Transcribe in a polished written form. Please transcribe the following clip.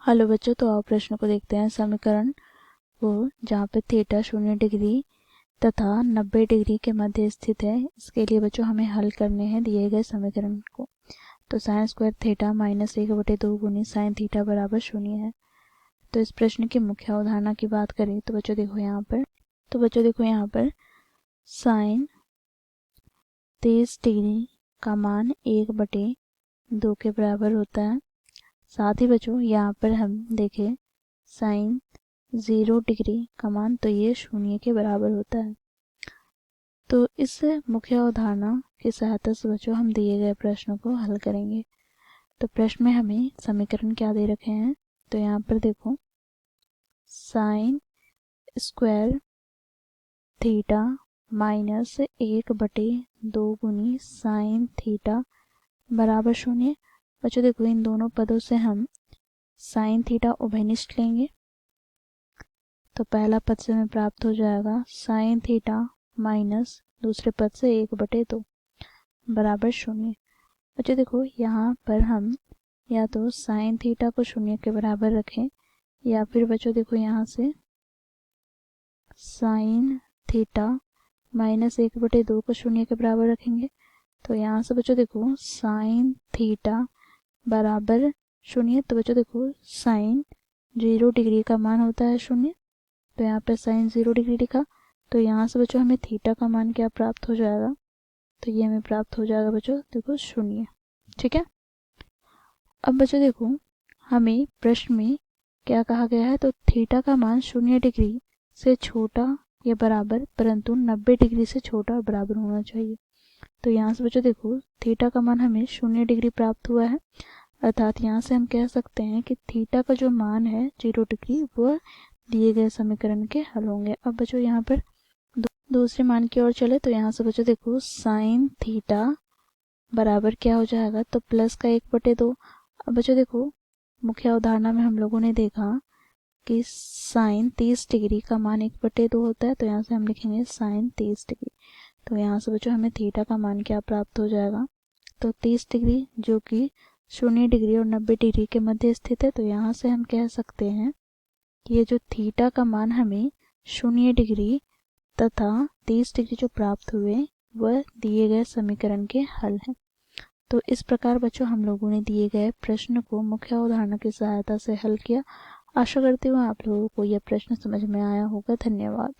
Hello बच्चों, तो आओ प्रश्न को देखते हैं। समीकरण को जहाँ पे थीटा 0 डिग्री तथा 90 डिग्री के मध्य स्थित है, इसके लिए बच्चों हमें हल करने हैं दिए गए समीकरण को। तो साइन स्क्वायर थीटा -1/2 गुनी साइन थीटा बराबर 0 है। तो इस प्रश्न की मुख्य अवधारणा की बात करें तो बच्चों देखो यहाँ पर साइन 30 डिग्री का मान 1/2 के बराबर होता है। साथ ही बच्चों यहाँ पर हम देखें साइन 0 डिग्री का मान, तो ये 0 के बराबर होता है। तो इस मुख्य अवधारणा की सहायता से बच्चों हम दिए गए प्रश्न को हल करेंगे। तो प्रश्न में हमें समीकरण क्या दे रखे हैं, तो यहाँ पर देखो साइन स्क्वायर थीटा -1/2 गुनी साइन थीटा बराबर 0। बच्चों देखो इन दोनों पदों से हम साइन थीटा उभयनिष्ठ लेंगे, तो पहला पद से हमें प्राप्त हो जाएगा साइन थीटा माइनस दूसरे पद से 1/2 बराबर 0। बच्चों देखो यहाँ पर हम या तो साइन थीटा को 0 के बराबर रखें, या फिर बच्चों देखो यहाँ से साइन थीटा -1/2 को 0 के बराबर रखेंगे। तो यहाँ से बच्चों देखो साइन थीटा बराबर 0, तो बच्चों देखो साइन 0 डिग्री का मान होता है 0, तो यहाँ पे साइन 0 डिग्री लिखा। तो यहाँ से बच्चों हमें थीटा का मान क्या प्राप्त हो जाएगा, तो ये हमें प्राप्त हो जाएगा बच्चों देखो 0। ठीक है। अब बच्चों देखो हमें प्रश्न में क्या कहा गया है, तो थीटा का मान 0 डिग्री से छोटा या बराबर परंतु 90 डिग्री से छोटा और बराबर होना चाहिए। तो यहाँ से बच्चों देखो थीटा का मान हमें 0 डिग्री प्राप्त हुआ है, अर्थात यहाँ से हम कह सकते हैं कि थीटा का जो मान है 0 डिग्री वह दिए गए समीकरण के हल होंगे। अब बच्चों यहाँ पर दूसरे मान की ओर चले, तो यहाँ से बच्चों देखो साइन थीटा बराबर क्या हो जाएगा, तो प्लस का 1/2। अब बच्चों देखो मुख्य अवधारणा में हम लोगों ने देखा कि साइन 30 डिग्री का मान 1/2 होता है, तो यहाँ से हम लिखेंगे साइन 30 डिग्री। तो यहाँ से बच्चों हमें थीटा का मान क्या प्राप्त हो जाएगा, तो 30 डिग्री जो कि 0 डिग्री और 90 डिग्री के मध्य स्थित है। तो यहाँ से हम कह सकते हैं कि ये जो थीटा का मान हमें 0 डिग्री तथा 30 डिग्री जो प्राप्त हुए वह दिए गए समीकरण के हल हैं। तो इस प्रकार बच्चों हम लोगों ने दिए गए प्रश्न को मुख्य अवधारणा की सहायता से हल किया। आशा करती हूँ आप लोगों को यह प्रश्न समझ में आया होगा। धन्यवाद।